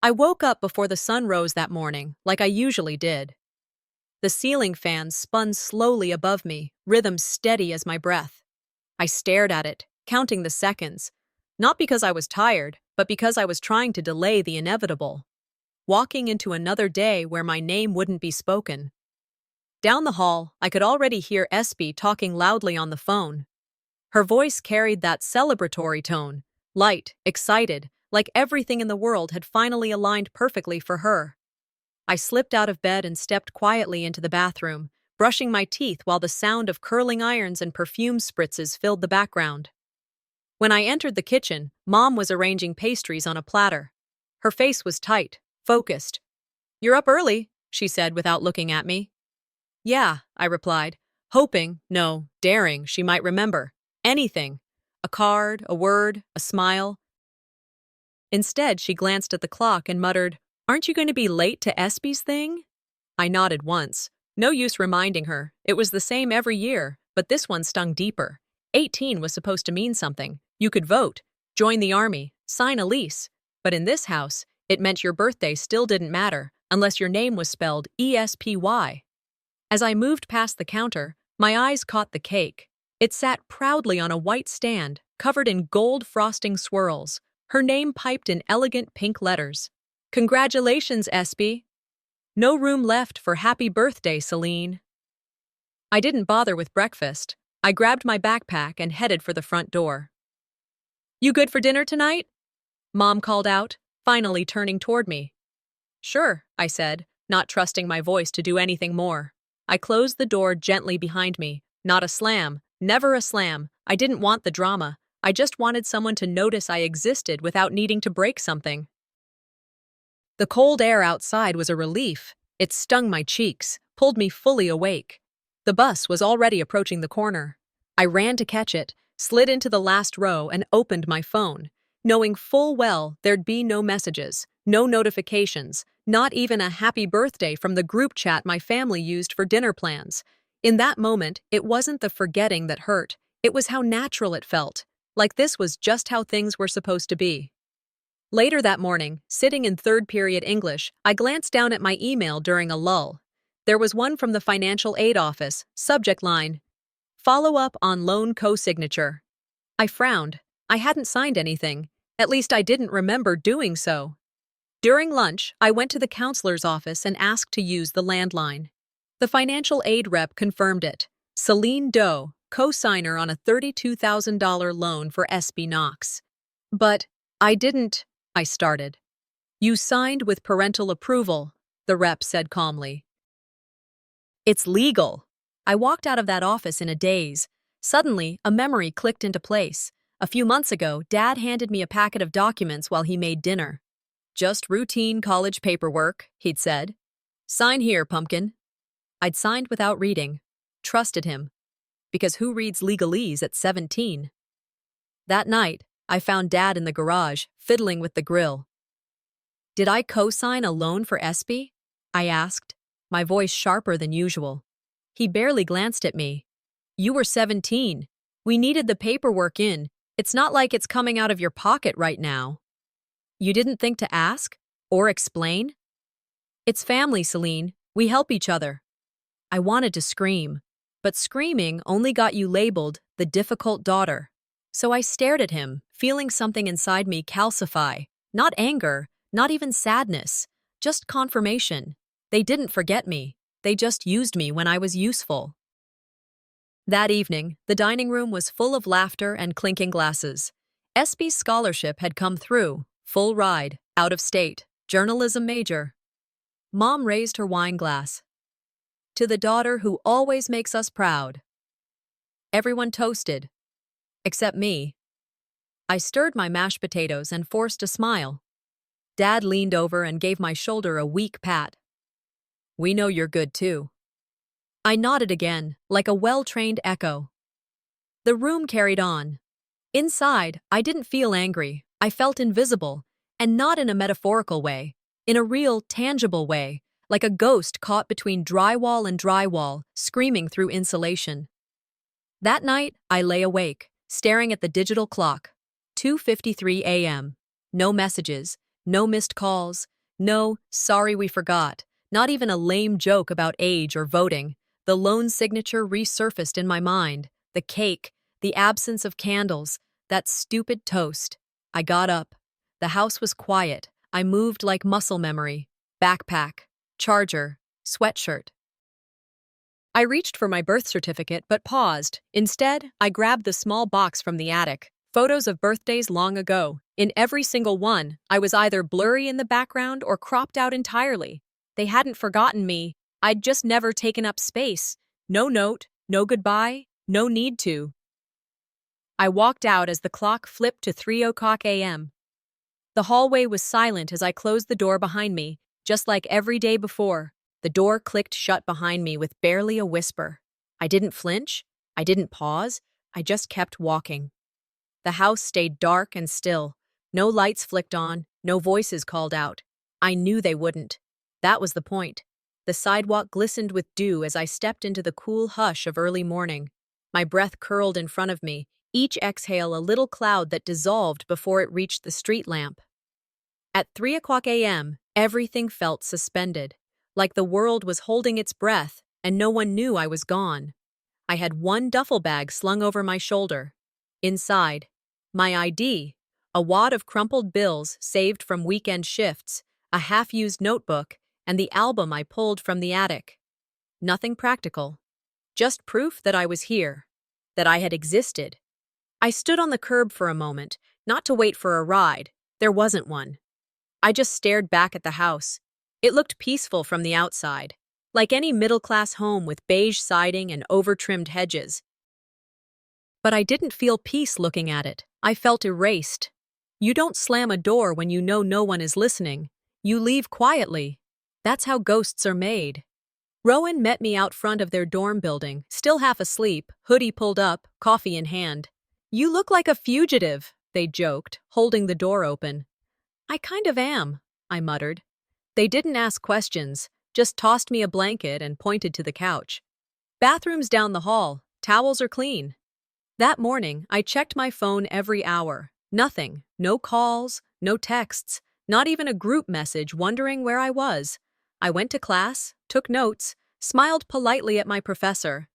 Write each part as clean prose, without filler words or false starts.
I woke up before the sun rose that morning, like I usually did. The ceiling fan spun slowly above me, rhythm steady as my breath. I stared at it, counting the seconds, not because I was tired, but because I was trying to delay the inevitable, walking into another day where my name wouldn't be spoken. Down the hall, I could already hear Espy talking loudly on the phone. Her voice carried that celebratory tone, light, excited, like everything in the world had finally aligned perfectly for her. I slipped out of bed and stepped quietly into the bathroom, brushing my teeth while the sound of curling irons and perfume spritzes filled the background. When I entered the kitchen, Mom was arranging pastries on a platter. Her face was tight, focused. "You're up early," she said without looking at me. "Yeah," I replied, hoping, no, daring she might remember. Anything. A card, a word, a smile. Instead, she glanced at the clock and muttered, "Aren't you going to be late to Espy's thing?" I nodded once. No use reminding her. It was the same every year, but this one stung deeper. 18 was supposed to mean something. You could vote, join the army, sign a lease. But in this house, it meant your birthday still didn't matter, unless your name was spelled ESPY. As I moved past the counter, my eyes caught the cake. It sat proudly on a white stand, covered in gold frosting swirls. Her name piped in elegant pink letters. "Congratulations, Espy. No room left for happy birthday, Selene." I didn't bother with breakfast. I grabbed my backpack and headed for the front door. "You good for dinner tonight?" Mom called out, finally turning toward me. "Sure," I said, not trusting my voice to do anything more. I closed the door gently behind me. Not a slam, never a slam. I didn't want the drama. I just wanted someone to notice I existed without needing to break something. The cold air outside was a relief. It stung my cheeks, pulled me fully awake. The bus was already approaching the corner. I ran to catch it, slid into the last row, and opened my phone, knowing full well there'd be no messages, no notifications, not even a happy birthday from the group chat my family used for dinner plans. In that moment, it wasn't the forgetting that hurt. It was how natural it felt, like this was just how things were supposed to be. Later that morning, sitting in third period English, I glanced down at my email during a lull. There was one from the financial aid office, subject line, "Follow up on loan co-signature." I frowned. I hadn't signed anything. At least I didn't remember doing so. During lunch, I went to the counselor's office and asked to use the landline. The financial aid rep confirmed it. Selene Doe, co-signer on a $32,000 loan for SB Knox. "But I started. "You signed with parental approval," the rep said calmly. "It's legal." I walked out of that office in a daze. Suddenly, a memory clicked into place. A few months ago, Dad handed me a packet of documents while he made dinner. "Just routine college paperwork," he'd said. "Sign here, pumpkin." I'd signed without reading. Trusted him. Because who reads legalese at 17? That night, I found Dad in the garage, fiddling with the grill. "Did I co-sign a loan for Espy?" I asked, my voice sharper than usual. He barely glanced at me. "You were 17. We needed the paperwork in. It's not like it's coming out of your pocket right now." "You didn't think to ask? Or explain?" "It's family, Selene. We help each other." I wanted to scream, but screaming only got you labeled the difficult daughter. So I stared at him, feeling something inside me calcify. Not anger, not even sadness, just confirmation. They didn't forget me. They just used me when I was useful. That evening, the dining room was full of laughter and clinking glasses. Espy's scholarship had come through, full ride, out of state, journalism major. Mom raised her wine glass. "To the daughter who always makes us proud." Everyone toasted. Except me. I stirred my mashed potatoes and forced a smile. Dad leaned over and gave my shoulder a weak pat. "We know you're good too." I nodded again, like a well-trained echo. The room carried on. Inside, I didn't feel angry. I felt invisible, and not in a metaphorical way, in a real, tangible way, like a ghost caught between drywall and drywall, screaming through insulation. That night, I lay awake, staring at the digital clock. 2:53 a.m. No messages, No missed calls. No, sorry we forgot. Not even a lame joke about age or voting. The lone signature resurfaced in my mind. The cake, the absence of candles, that stupid toast. I got up. The house was quiet. I moved like muscle memory. Backpack, charger, sweatshirt. I reached for my birth certificate but paused. Instead, I grabbed the small box from the attic. Photos of birthdays long ago. In every single one, I was either blurry in the background or cropped out entirely. They hadn't forgotten me. I'd just never taken up space. No note, no goodbye, no need to. I walked out as the clock flipped to 3:00 a.m. The hallway was silent as I closed the door behind me, just like every day before. The door clicked shut behind me with barely a whisper. I didn't flinch. I didn't pause. I just kept walking. The house stayed dark and still. No lights flicked on, no voices called out. I knew they wouldn't. That was the point. The sidewalk glistened with dew as I stepped into the cool hush of early morning. My breath curled in front of me, each exhale a little cloud that dissolved before it reached the street lamp. At 3:00 a.m., everything felt suspended, like the world was holding its breath and no one knew I was gone. I had one duffel bag slung over my shoulder. Inside, my ID, a wad of crumpled bills saved from weekend shifts, a half-used notebook, and the album I pulled from the attic. Nothing practical. Just proof that I was here, that I had existed. I stood on the curb for a moment, not to wait for a ride. There wasn't one. I just stared back at the house. It looked peaceful from the outside, like any middle-class home with beige siding and over-trimmed hedges. But I didn't feel peace looking at it. I felt erased. You don't slam a door when you know no one is listening. You leave quietly. That's how ghosts are made. Rowan met me out front of their dorm building, still half asleep, hoodie pulled up, coffee in hand. "You look like a fugitive," they joked, holding the door open. "I kind of am," I muttered. They didn't ask questions, just tossed me a blanket and pointed to the couch. "Bathroom's down the hall. Towels are clean." That morning, I checked my phone every hour. Nothing. No calls, no texts, not even a group message wondering where I was. I went to class, took notes, smiled politely at my professor,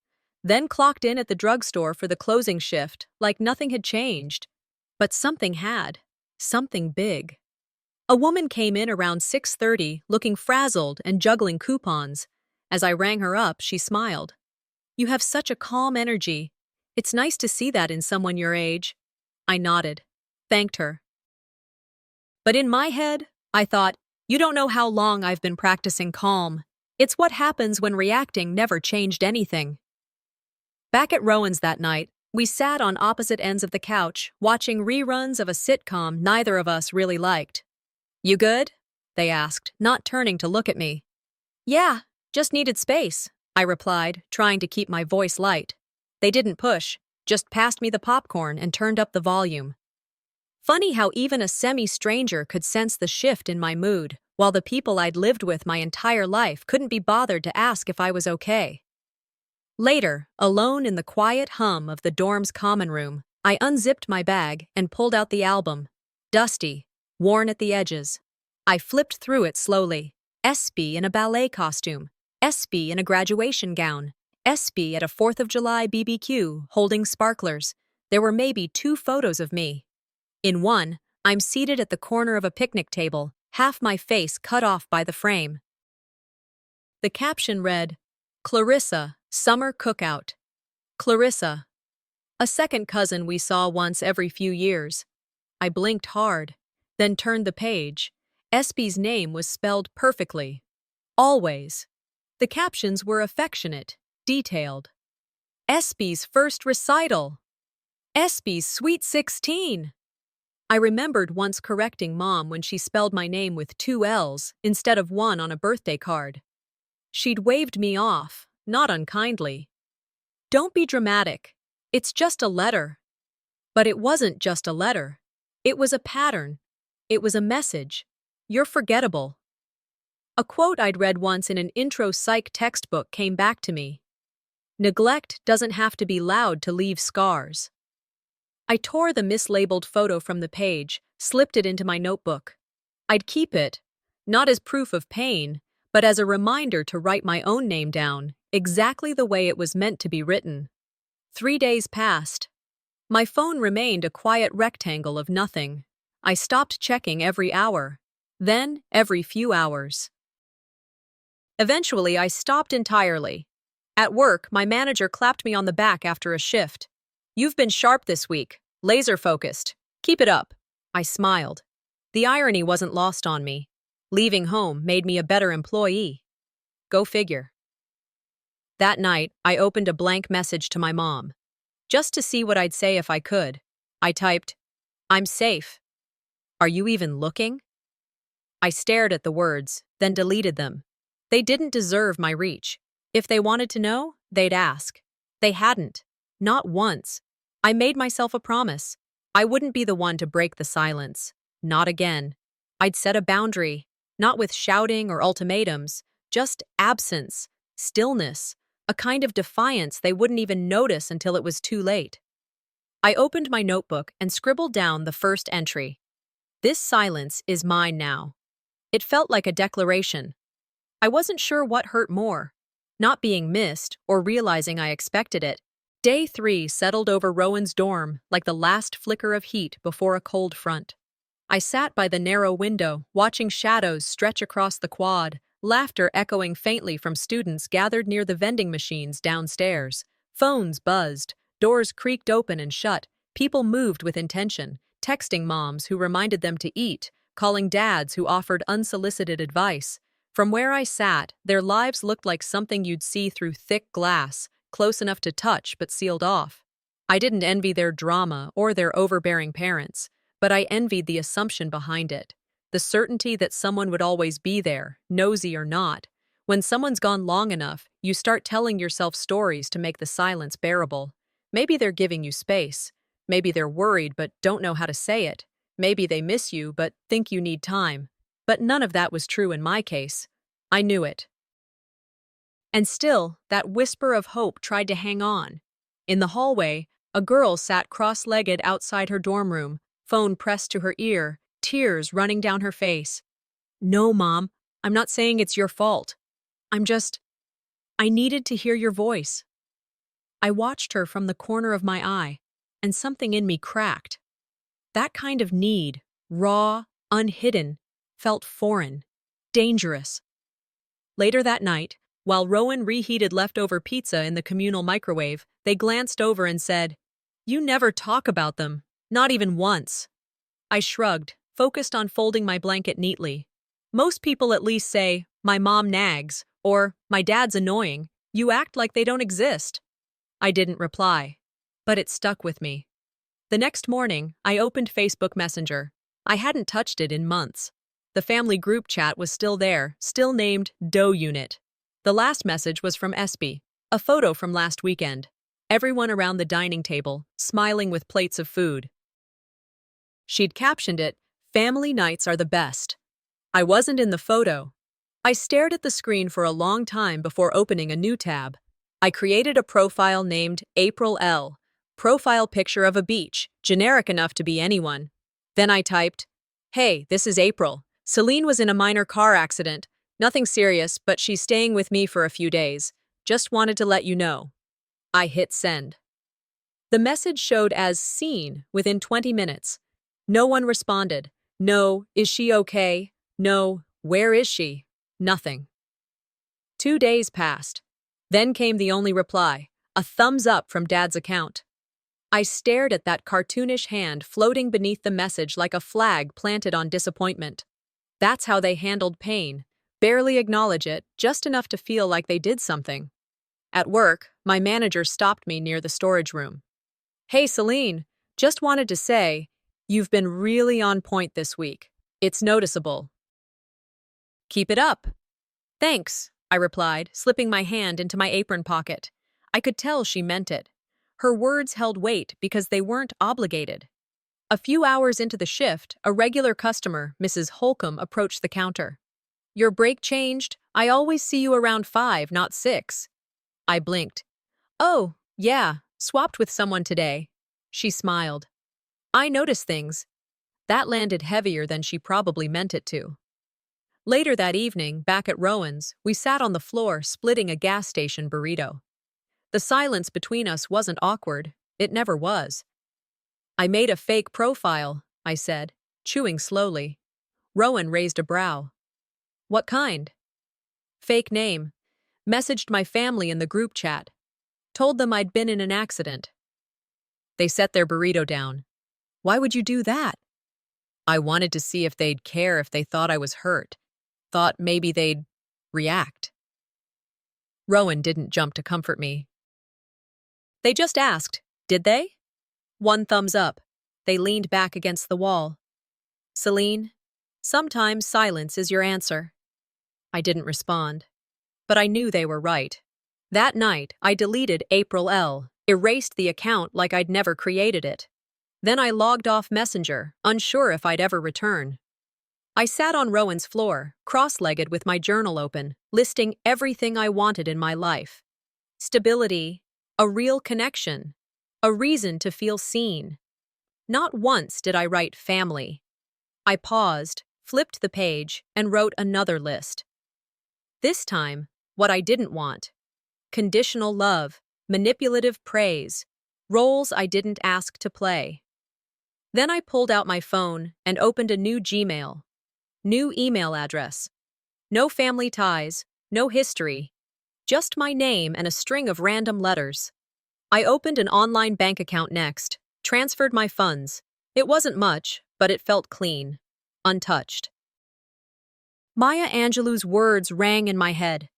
then clocked in at the drugstore for the closing shift like nothing had changed. But something had. Something big. A woman came in around 6:30, looking frazzled and juggling coupons. As I rang her up, she smiled. "You have such a calm energy. It's nice to see that in someone your age." I nodded, thanked her. But in my head, I thought, you don't know how long I've been practicing calm. It's what happens when reacting never changed anything. Back at Rowan's that night, we sat on opposite ends of the couch, watching reruns of a sitcom neither of us really liked. "You good?" they asked, not turning to look at me. "Yeah, just needed space," I replied, trying to keep my voice light. They didn't push, just passed me the popcorn and turned up the volume. Funny how even a semi-stranger could sense the shift in my mood, while the people I'd lived with my entire life couldn't be bothered to ask if I was okay. Later, alone in the quiet hum of the dorm's common room, I unzipped my bag and pulled out the album. Dusty, worn at the edges. I flipped through it slowly. SB in a ballet costume. SB in a graduation gown. SB at a 4th of July BBQ, holding sparklers. There were maybe 2 photos of me. In one, I'm seated at the corner of a picnic table, half my face cut off by the frame. The caption read, "Clarissa, Summer Cookout." Clarissa. A second cousin we saw once every few years. I blinked hard, then turned the page. SB's name was spelled perfectly. Always. The captions were affectionate, detailed. SB's first recital. SB's Sweet 16. I remembered once correcting Mom when she spelled my name with 2 L's instead of 1 on a birthday card. She'd waved me off, not unkindly. "Don't be dramatic. It's just a letter." But it wasn't just a letter. It was a pattern. It was a message. "You're forgettable." A quote I'd read once in an intro psych textbook came back to me. Neglect doesn't have to be loud to leave scars. I tore the mislabeled photo from the page, slipped it into my notebook. I'd keep it, not as proof of pain, but as a reminder to write my own name down, exactly the way it was meant to be written. 3 days passed. My phone remained a quiet rectangle of nothing. I stopped checking every hour, then every few hours. Eventually, I stopped entirely. At work, my manager clapped me on the back after a shift. "You've been sharp this week, laser-focused. Keep it up." I smiled. The irony wasn't lost on me. Leaving home made me a better employee. Go figure. That night, I opened a blank message to my mom, just to see what I'd say if I could. I typed, "I'm safe. Are you even looking?" I stared at the words, then deleted them. They didn't deserve my reach. If they wanted to know, they'd ask. They hadn't. Not once. I made myself a promise. I wouldn't be the one to break the silence. Not again. I'd set a boundary, not with shouting or ultimatums, just absence, stillness, a kind of defiance they wouldn't even notice until it was too late. I opened my notebook and scribbled down the first entry. "This silence is mine now." It felt like a declaration. I wasn't sure what hurt more, not being missed or realizing I expected it. Day 3 settled over Rowan's dorm like the last flicker of heat before a cold front. I sat by the narrow window, watching shadows stretch across the quad, laughter echoing faintly from students gathered near the vending machines downstairs. Phones buzzed, doors creaked open and shut, people moved with intention, texting moms who reminded them to eat, calling dads who offered unsolicited advice. From where I sat, their lives looked like something you'd see through thick glass, close enough to touch but sealed off. I didn't envy their drama or their overbearing parents, but I envied the assumption behind it. The certainty that someone would always be there, nosy or not. When someone's gone long enough, you start telling yourself stories to make the silence bearable. Maybe they're giving you space. Maybe they're worried but don't know how to say it. Maybe they miss you but think you need time. But none of that was true in my case. I knew it. And still, that whisper of hope tried to hang on. In the hallway, a girl sat cross-legged outside her dorm room, phone pressed to her ear, tears running down her face. "No, Mom, I'm not saying it's your fault. I needed to hear your voice." I watched her from the corner of my eye, and something in me cracked. That kind of need, raw, unhidden, felt foreign, dangerous. Later that night, while Rowan reheated leftover pizza in the communal microwave, they glanced over and said, "You never talk about them, not even once." I shrugged, focused on folding my blanket neatly. Most people at least say, "My mom nags," or "My dad's annoying." You act like they don't exist. I didn't reply, but it stuck with me. The next morning, I opened Facebook Messenger. I hadn't touched it in months. The family group chat was still there, still named Dough Unit. The last message was from Espy, a photo from last weekend. Everyone around the dining table, smiling with plates of food. She'd captioned it, "Family nights are the best." I wasn't in the photo. I stared at the screen for a long time before opening a new tab. I created a profile named April L. Profile picture of a beach, generic enough to be anyone. Then I typed, "Hey, this is April. Selene was in a minor car accident. Nothing serious, but she's staying with me for a few days. Just wanted to let you know." I hit send. The message showed as seen within 20 minutes. No one responded. No, "Is she okay?" No, "Where is she?" Nothing. 2 days passed. Then came the only reply, a thumbs up from Dad's account. I stared at that cartoonish hand floating beneath the message like a flag planted on disappointment. That's how they handled pain. Barely acknowledge it, just enough to feel like they did something. At work, my manager stopped me near the storage room. "Hey, Selene, just wanted to say, you've been really on point this week. It's noticeable." "Keep it up." "Thanks," I replied, slipping my hand into my apron pocket. I could tell she meant it. Her words held weight because they weren't obligated. A few hours into the shift, a regular customer, Mrs. Holcomb, approached the counter. "Your break changed? I always see you around 5, not 6. I blinked. "Oh, yeah, swapped with someone today." She smiled. "I notice things." That landed heavier than she probably meant it to. Later that evening, back at Rowan's, we sat on the floor splitting a gas station burrito. The silence between us wasn't awkward. It never was. "I made a fake profile," I said, chewing slowly. Rowan raised a brow. "What kind?" "Fake name. Messaged my family in the group chat. Told them I'd been in an accident." They set their burrito down. "Why would you do that?" "I wanted to see if they'd care if they thought I was hurt. Thought maybe they'd react." Rowan didn't jump to comfort me. "They just asked, did they?" One thumbs up. They leaned back against the wall. "Selene, sometimes silence is your answer." I didn't respond. But I knew they were right. That night, I deleted April L., erased the account like I'd never created it. Then I logged off Messenger, unsure if I'd ever return. I sat on Rowan's floor, cross-legged with my journal open, listing everything I wanted in my life. Stability, a real connection, a reason to feel seen. Not once did I write family. I paused, flipped the page, and wrote another list. This time, what I didn't want. Conditional love, manipulative praise, roles I didn't ask to play. Then I pulled out my phone and opened a new Gmail. New email address. No family ties, no history. Just my name and a string of random letters. I opened an online bank account next, transferred my funds. It wasn't much, but it felt clean, untouched. Maya Angelou's words rang in my head.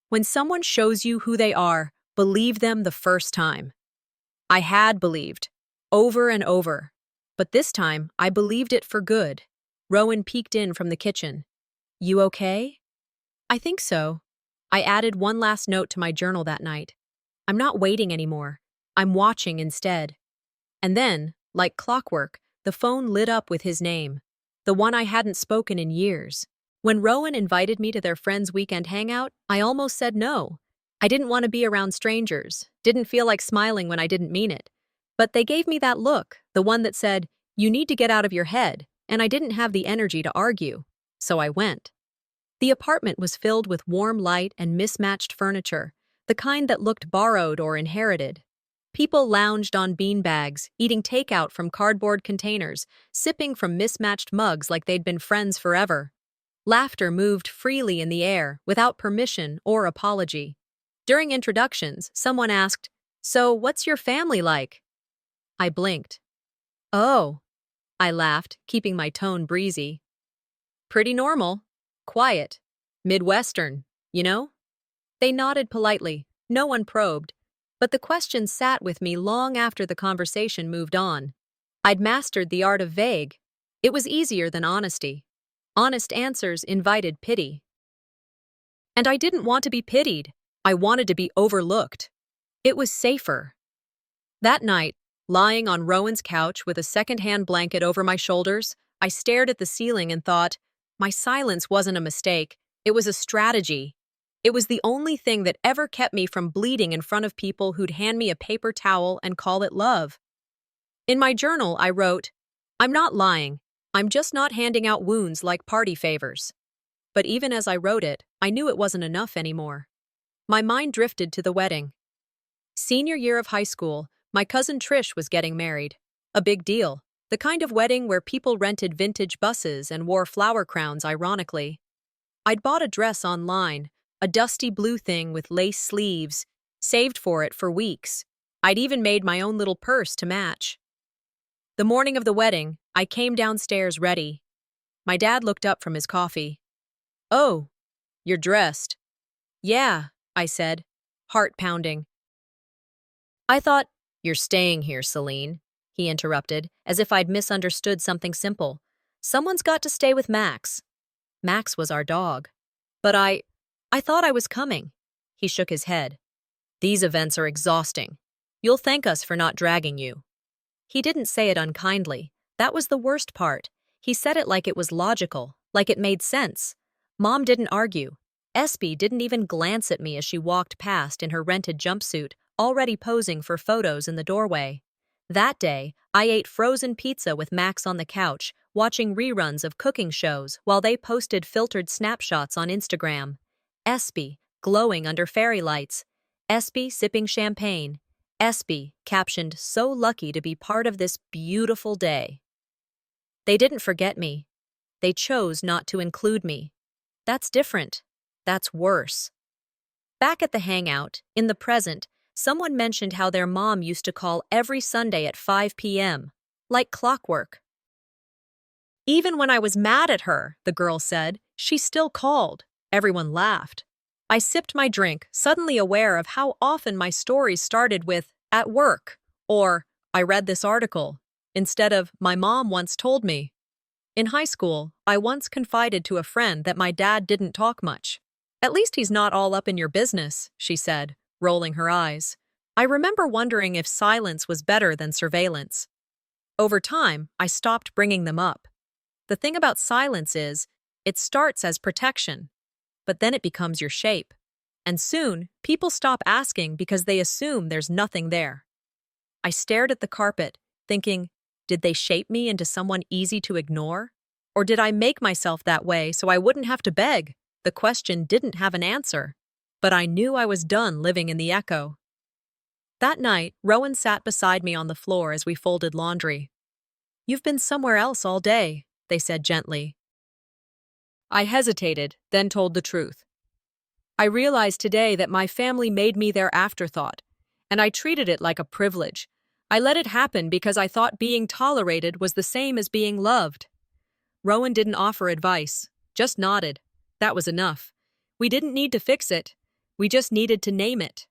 When someone shows you who they are, believe them the first time. I had believed, over and over. But this time, I believed it for good. Rowan peeked in from the kitchen. "You okay?" "I think so." I added one last note to my journal that night. "I'm not waiting anymore. I'm watching instead." And then, like clockwork, the phone lit up with his name, the one I hadn't spoken in years. When Rowan invited me to their friend's weekend hangout, I almost said no. I didn't want to be around strangers, didn't feel like smiling when I didn't mean it. But they gave me that look, the one that said, "You need to get out of your head," and I didn't have the energy to argue. So I went. The apartment was filled with warm light and mismatched furniture, the kind that looked borrowed or inherited. People lounged on beanbags, eating takeout from cardboard containers, sipping from mismatched mugs like they'd been friends forever. Laughter moved freely in the air, without permission or apology. During introductions, someone asked, "So, what's your family like?" I blinked. "Oh," I laughed, keeping my tone breezy. "Pretty normal. Quiet. Midwestern, you know?" They nodded politely. No one probed. But the question sat with me long after the conversation moved on. I'd mastered the art of vague. It was easier than honesty. Honest answers invited pity. And I didn't want to be pitied. I wanted to be overlooked. It was safer. That night, lying on Rowan's couch with a secondhand blanket over my shoulders, I stared at the ceiling and thought, my silence wasn't a mistake, it was a strategy. It was the only thing that ever kept me from bleeding in front of people who'd hand me a paper towel and call it love. In my journal, I wrote, "I'm not lying. I'm just not handing out wounds like party favors." But even as I wrote it, I knew it wasn't enough anymore. My mind drifted to the wedding. Senior year of high school, my cousin Trish was getting married. A big deal. The kind of wedding where people rented vintage buses and wore flower crowns ironically. I'd bought a dress online, a dusty blue thing with lace sleeves, saved for it for weeks. I'd even made my own little purse to match. The morning of the wedding, I came downstairs ready. My dad looked up from his coffee. "Oh, you're dressed." "Yeah," I said, heart pounding. "I thought, you're staying here, Selene," he interrupted, as if I'd misunderstood something simple. "Someone's got to stay with Max." Max was our dog. "But I thought I was coming." He shook his head. "These events are exhausting. You'll thank us for not dragging you." He didn't say it unkindly. That was the worst part. He said it like it was logical, like it made sense. Mom didn't argue. Espy didn't even glance at me as she walked past in her rented jumpsuit, already posing for photos in the doorway. That day, I ate frozen pizza with Max on the couch, watching reruns of cooking shows while they posted filtered snapshots on Instagram. Espy, glowing under fairy lights. Espy, sipping champagne. Espy, captioned, "So lucky to be part of this beautiful day." They didn't forget me. They chose not to include me. That's different. That's worse. Back at the hangout, in the present, someone mentioned how their mom used to call every Sunday at 5 p.m., like clockwork. "Even when I was mad at her," the girl said, "she still called." Everyone laughed. I sipped my drink, suddenly aware of how often my stories started with, "at work," or "I read this article," instead of "my mom once told me." In high school, I once confided to a friend that my dad didn't talk much. "At least he's not all up in your business," she said, rolling her eyes. I remember wondering if silence was better than surveillance. Over time, I stopped bringing them up. The thing about silence is, it starts as protection, but then it becomes your shape. And soon, people stop asking because they assume there's nothing there. I stared at the carpet, thinking, did they shape me into someone easy to ignore? Or did I make myself that way so I wouldn't have to beg? The question didn't have an answer, but I knew I was done living in the echo. That night, Rowan sat beside me on the floor as we folded laundry. "You've been somewhere else all day," they said gently. I hesitated, then told the truth. "I realized today that my family made me their afterthought, and I treated it like a privilege. I let it happen because I thought being tolerated was the same as being loved." Rowan didn't offer advice, just nodded. That was enough. We didn't need to fix it. We just needed to name it.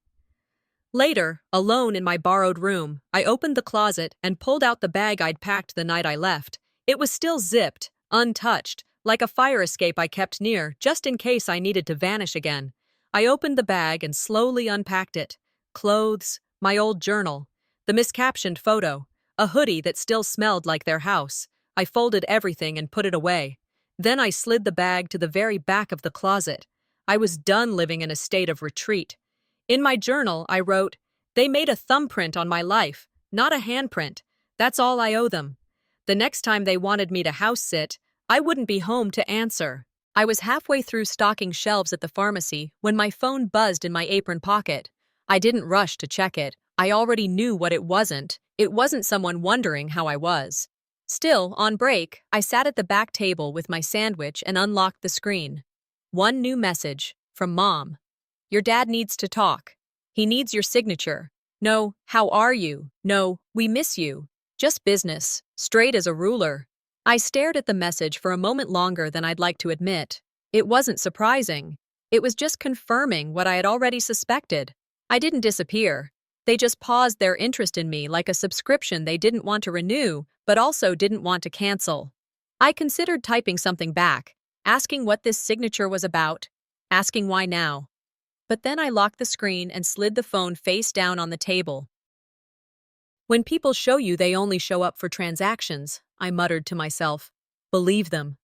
Later, alone in my borrowed room, I opened the closet and pulled out the bag I'd packed the night I left. It was still zipped, untouched, like a fire escape I kept near, just in case I needed to vanish again. I opened the bag and slowly unpacked it. Clothes, my old journal, the miscaptioned photo, a hoodie that still smelled like their house. I folded everything and put it away. Then I slid the bag to the very back of the closet. I was done living in a state of retreat. In my journal, I wrote, "They made a thumbprint on my life, not a handprint. That's all I owe them. The next time they wanted me to house sit, I wouldn't be home to answer." I was halfway through stocking shelves at the pharmacy when my phone buzzed in my apron pocket. I didn't rush to check it. I already knew what it wasn't. It wasn't someone wondering how I was. Still, on break, I sat at the back table with my sandwich and unlocked the screen. One new message, from Mom. "Your dad needs to talk. He needs your signature. No, how are you? No, we miss you. Just business, straight as a ruler." I stared at the message for a moment longer than I'd like to admit. It wasn't surprising. It was just confirming what I had already suspected. I didn't disappear. They just paused their interest in me like a subscription they didn't want to renew, but also didn't want to cancel. I considered typing something back, asking what this signature was about, asking why now. But then I locked the screen and slid the phone face down on the table. "When people show you they only show up for transactions," I muttered to myself, "believe them."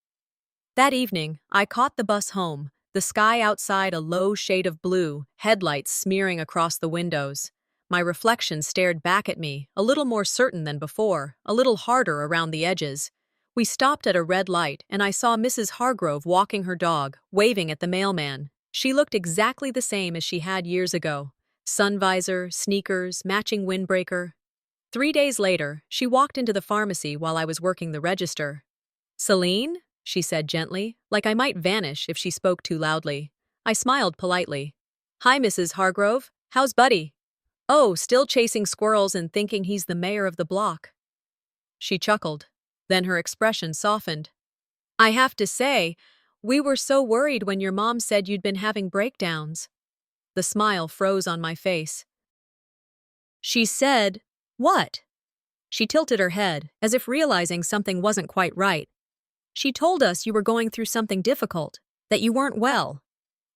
That evening, I caught the bus home, the sky outside a low shade of blue, headlights smearing across the windows. My reflection stared back at me, a little more certain than before, a little harder around the edges. We stopped at a red light, and I saw Mrs. Hargrove walking her dog, waving at the mailman. She looked exactly the same as she had years ago. Sun visor, sneakers, matching windbreaker. 3 days later, she walked into the pharmacy while I was working the register. "Selene?" she said gently, like I might vanish if she spoke too loudly. I smiled politely. "Hi, Mrs. Hargrove. How's Buddy?" "Oh, still chasing squirrels and thinking he's the mayor of the block." She chuckled. Then her expression softened. "I have to say, we were so worried when your mom said you'd been having breakdowns." The smile froze on my face. "She said, what?" She tilted her head, as if realizing something wasn't quite right. "She told us you were going through something difficult, that you weren't well.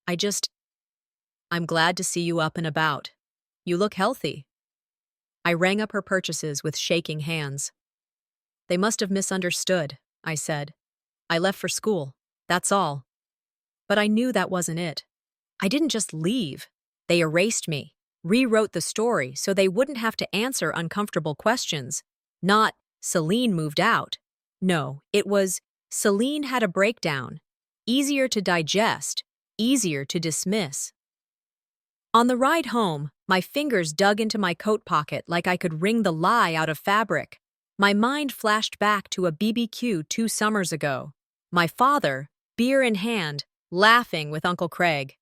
I'm glad to see you up and about. You look healthy." I rang up her purchases with shaking hands. "They must have misunderstood," I said. "I left for school, that's all." But I knew that wasn't it. I didn't just leave. They erased me, rewrote the story so they wouldn't have to answer uncomfortable questions. Not, "Selene moved out." No, it was Selene had a breakdown. Easier to digest, easier to dismiss. On the ride home, my fingers dug into my coat pocket like I could wring the lie out of fabric. My mind flashed back to a BBQ 2 summers ago. My father, beer in hand, laughing with Uncle Craig.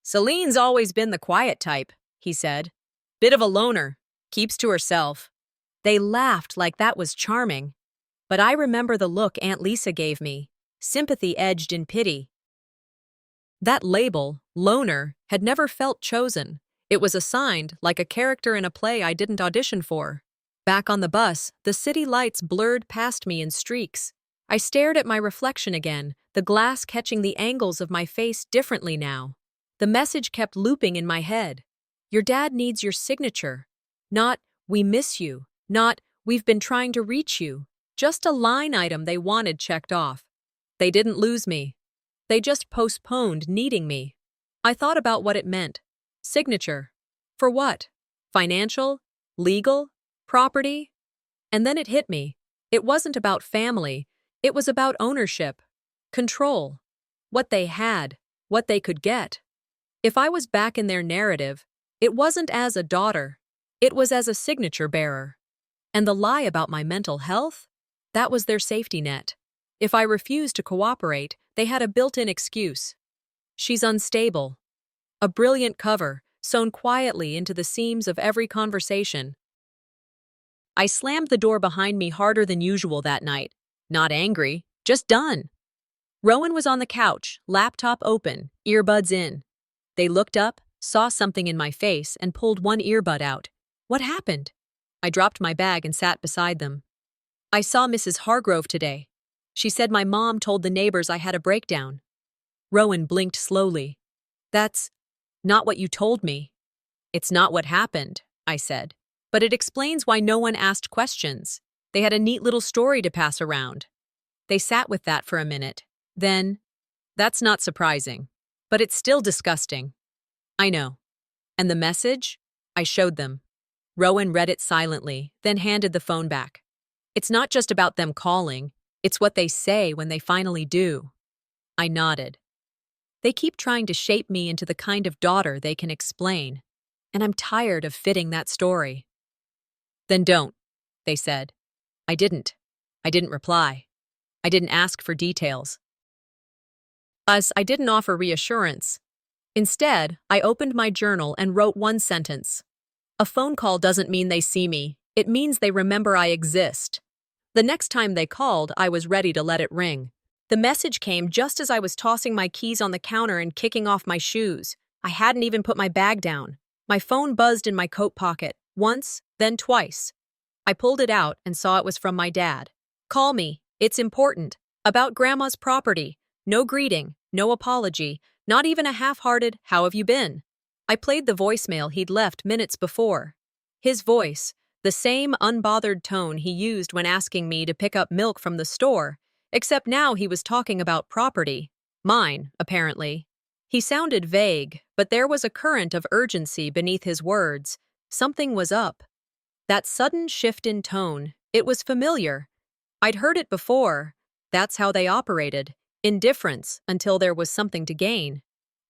"Celine's always been the quiet type," he said. "Bit of a loner, keeps to herself." They laughed like that was charming. But I remember the look Aunt Lisa gave me, sympathy edged in pity. That label, loner, had never felt chosen. It was assigned like a character in a play I didn't audition for. Back on the bus, the city lights blurred past me in streaks. I stared at my reflection again, the glass catching the angles of my face differently now. The message kept looping in my head. Your dad needs your signature. Not, we miss you. Not, we've been trying to reach you. Just a line item they wanted checked off. They didn't lose me. They just postponed needing me. I thought about what it meant. Signature. For what? Financial? Legal? Property? And then it hit me. It wasn't about family. It was about ownership. Control. What they had. What they could get. If I was back in their narrative, it wasn't as a daughter. It was as a signature bearer. And the lie about my mental health? That was their safety net. If I refused to cooperate, they had a built-in excuse. She's unstable. A brilliant cover, sewn quietly into the seams of every conversation. I slammed the door behind me harder than usual that night. Not angry, just done. Rowan was on the couch, laptop open, earbuds in. They looked up, saw something in my face, and pulled one earbud out. What happened? I dropped my bag and sat beside them. I saw Mrs. Hargrove today. She said my mom told the neighbors I had a breakdown. Rowan blinked slowly. That's not what you told me. It's not what happened, I said. But it explains why no one asked questions. They had a neat little story to pass around. They sat with that for a minute. Then, that's not surprising. But it's still disgusting. I know. And the message? I showed them. Rowan read it silently, then handed the phone back. It's not just about them calling. It's what they say when they finally do. I nodded. They keep trying to shape me into the kind of daughter they can explain, and I'm tired of fitting that story. Then don't, they said. I didn't. I didn't reply. I didn't ask for details. I didn't offer reassurance. Instead, I opened my journal and wrote one sentence. A phone call doesn't mean they see me. It means they remember I exist. The next time they called, I was ready to let it ring. The message came just as I was tossing my keys on the counter and kicking off my shoes. I hadn't even put my bag down. My phone buzzed in my coat pocket, once, then twice. I pulled it out and saw it was from my dad. Call me. It's important. About Grandma's property. No greeting, no apology, not even a half-hearted, "How have you been?" I played the voicemail he'd left minutes before. His voice, the same unbothered tone he used when asking me to pick up milk from the store, except now he was talking about property. Mine, apparently. He sounded vague, but there was a current of urgency beneath his words. Something was up. That sudden shift in tone, it was familiar. I'd heard it before. That's how they operated. Indifference until there was something to gain.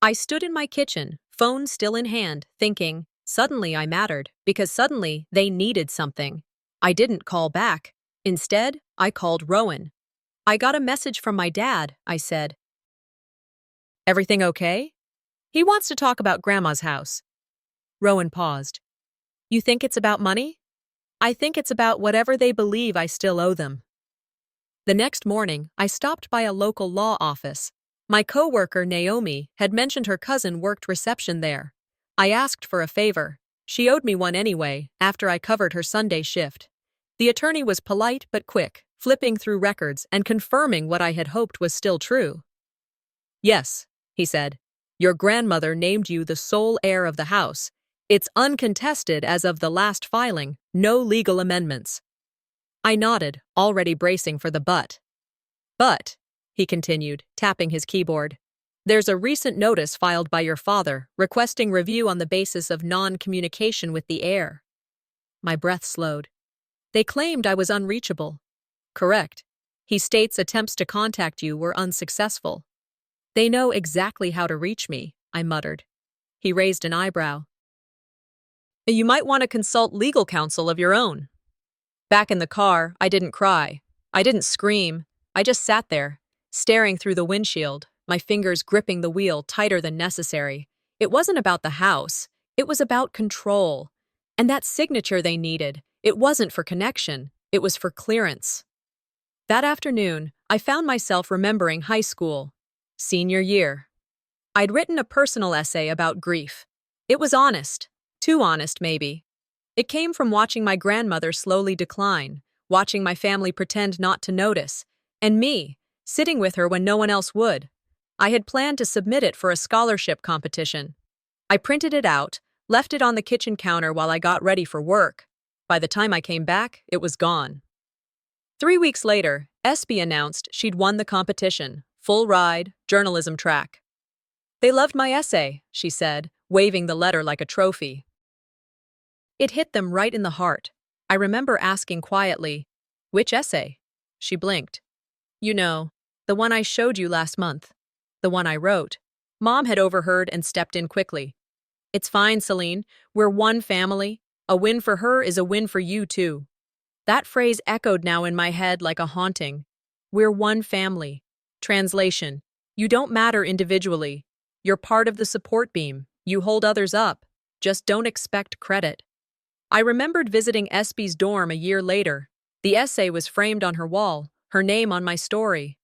I stood in my kitchen, phone still in hand, thinking, suddenly I mattered, because suddenly they needed something. I didn't call back. Instead, I called Rowan. I got a message from my dad, I said. Everything okay? He wants to talk about Grandma's house. Rowan paused. You think it's about money? I think it's about whatever they believe I still owe them. The next morning, I stopped by a local law office. My coworker, Naomi, had mentioned her cousin worked reception there. I asked for a favor. She owed me one anyway, after I covered her Sunday shift. The attorney was polite but quick, flipping through records and confirming what I had hoped was still true. Yes, he said. Your grandmother named you the sole heir of the house. It's uncontested as of the last filing, no legal amendments. I nodded, already bracing for the but. But, he continued, tapping his keyboard, there's a recent notice filed by your father requesting review on the basis of non-communication with the heir. My breath slowed. They claimed I was unreachable. Correct. He states attempts to contact you were unsuccessful. They know exactly how to reach me, I muttered. He raised an eyebrow. You might want to consult legal counsel of your own. Back in the car, I didn't cry. I didn't scream. I just sat there, staring through the windshield, my fingers gripping the wheel tighter than necessary. It wasn't about the house. It was about control. And that signature they needed, it wasn't for connection. It was for clearance. That afternoon, I found myself remembering high school, senior year. I'd written a personal essay about grief. It was honest. Too honest, maybe. It came from watching my grandmother slowly decline, watching my family pretend not to notice, and me, sitting with her when no one else would. I had planned to submit it for a scholarship competition. I printed it out, left it on the kitchen counter while I got ready for work. By the time I came back, it was gone. 3 weeks later, SB announced she'd won the competition, full ride, journalism track. They loved my essay, she said, waving the letter like a trophy. It hit them right in the heart. I remember asking quietly, "Which essay?" She blinked. "You know, the one I showed you last month. The one I wrote." Mom had overheard and stepped in quickly. "It's fine, Selene. We're one family. A win for her is a win for you, too." That phrase echoed now in my head like a haunting. We're one family. Translation: you don't matter individually. You're part of the support beam. You hold others up. Just don't expect credit. I remembered visiting SB's dorm a year later. The essay was framed on her wall, her name on my story.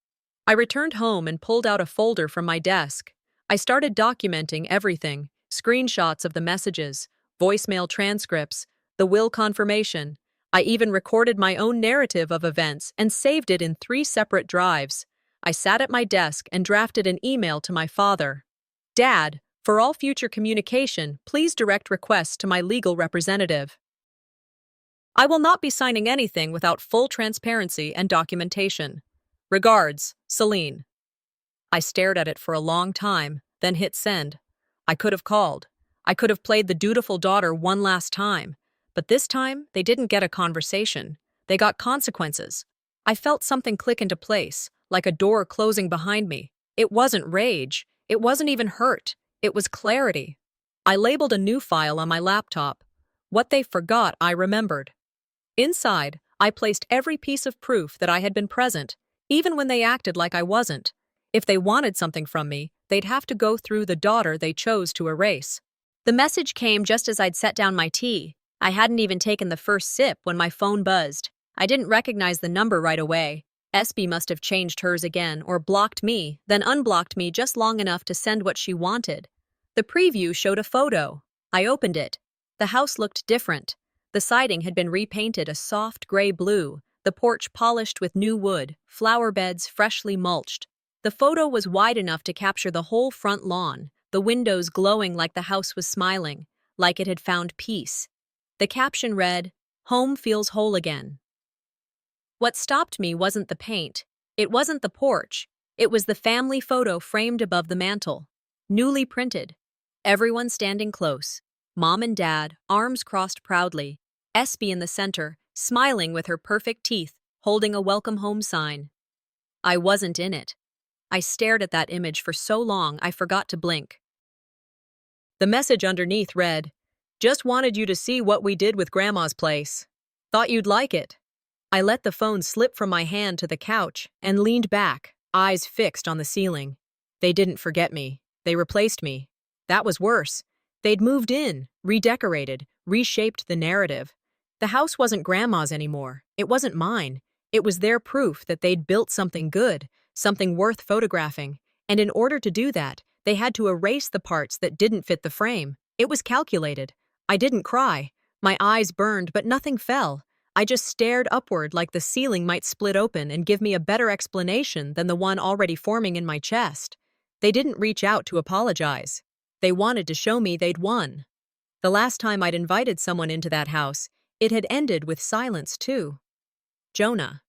I returned home and pulled out a folder from my desk. I started documenting everything: screenshots of the messages, voicemail transcripts, the will confirmation. I even recorded my own narrative of events and saved it in 3 separate drives. I sat at my desk and drafted an email to my father. "Dad, for all future communication, please direct requests to my legal representative. I will not be signing anything without full transparency and documentation. Regards, Selene." I stared at it for a long time, then hit send. I could have called. I could have played the dutiful daughter one last time. But this time, they didn't get a conversation. They got consequences. I felt something click into place, like a door closing behind me. It wasn't rage. It wasn't even hurt. It was clarity. I labeled a new file on my laptop. What they forgot, I remembered. Inside, I placed every piece of proof that I had been present, even when they acted like I wasn't. If they wanted something from me, they'd have to go through the daughter they chose to erase. The message came just as I'd set down my tea. I hadn't even taken the first sip when my phone buzzed. I didn't recognize the number right away. SB must have changed hers again or blocked me, then unblocked me just long enough to send what she wanted. The preview showed a photo. I opened it. The house looked different. The siding had been repainted a soft gray blue, the porch polished with new wood, flower beds freshly mulched. The photo was wide enough to capture the whole front lawn, the windows glowing like the house was smiling, like it had found peace. The caption read, "Home feels whole again." What stopped me wasn't the paint. It wasn't the porch. It was the family photo framed above the mantel. Newly printed. Everyone standing close. Mom and Dad, arms crossed proudly. SB in the center, smiling with her perfect teeth, holding a welcome home sign. I wasn't in it. I stared at that image for so long I forgot to blink. The message underneath read, "Just wanted you to see what we did with Grandma's place. Thought you'd like it." I let the phone slip from my hand to the couch and leaned back, eyes fixed on the ceiling. They didn't forget me. They replaced me. That was worse. They'd moved in, redecorated, reshaped the narrative. The house wasn't Grandma's anymore. It wasn't mine. It was their proof that they'd built something good, something worth photographing. And in order to do that, they had to erase the parts that didn't fit the frame. It was calculated. I didn't cry. My eyes burned, but nothing fell. I just stared upward like the ceiling might split open and give me a better explanation than the one already forming in my chest. They didn't reach out to apologize. They wanted to show me they'd won. The last time I'd invited someone into that house, it had ended with silence too. Jonah.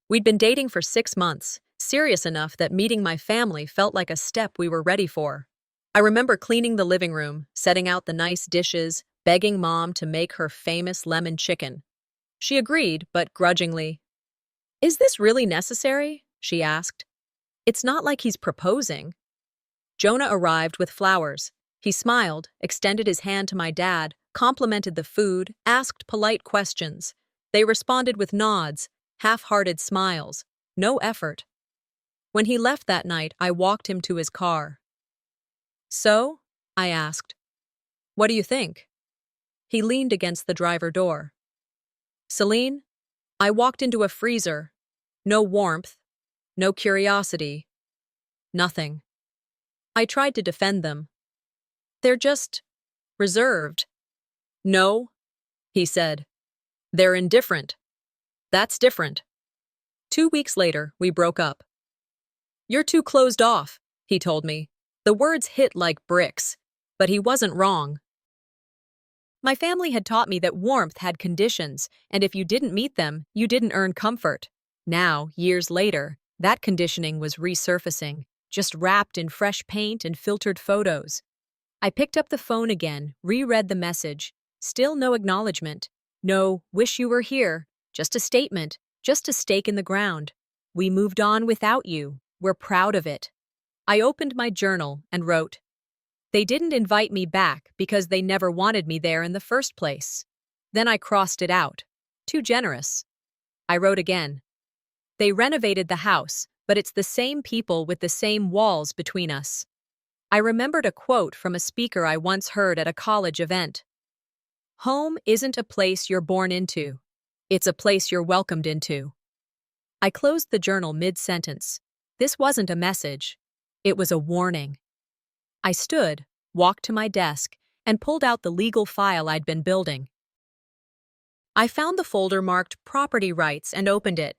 We'd been dating for 6 months, serious enough that meeting my family felt like a step we were ready for. I remember cleaning the living room, setting out the nice dishes, begging Mom to make her famous lemon chicken. She agreed, but grudgingly. Is this really necessary? She asked. It's not like he's proposing. Jonah arrived with flowers. He smiled, extended his hand to my dad, complimented the food, asked polite questions. They responded with nods, half-hearted smiles. No effort. When he left that night, I walked him to his car. So? I asked. What do you think? He leaned against the driver door. Selene, I walked into a freezer. No warmth, no curiosity, nothing. I tried to defend them. They're just reserved. No, he said. They're indifferent. That's different. 2 weeks later, we broke up. You're too closed off, he told me. The words hit like bricks, but he wasn't wrong. My family had taught me that warmth had conditions, and if you didn't meet them, you didn't earn comfort. Now, years later, that conditioning was resurfacing, just wrapped in fresh paint and filtered photos. I picked up the phone again, reread the message. Still no acknowledgement. No, wish you were here. Just a statement, just a stake in the ground. We moved on without you. We're proud of it. I opened my journal and wrote, they didn't invite me back because they never wanted me there in the first place. Then I crossed it out. Too generous. I wrote again. They renovated the house, but it's the same people with the same walls between us. I remembered a quote from a speaker I once heard at a college event. Home isn't a place you're born into. It's a place you're welcomed into. I closed the journal mid-sentence. This wasn't a message. It was a warning. I stood, walked to my desk, and pulled out the legal file I'd been building. I found the folder marked Property Rights and opened it.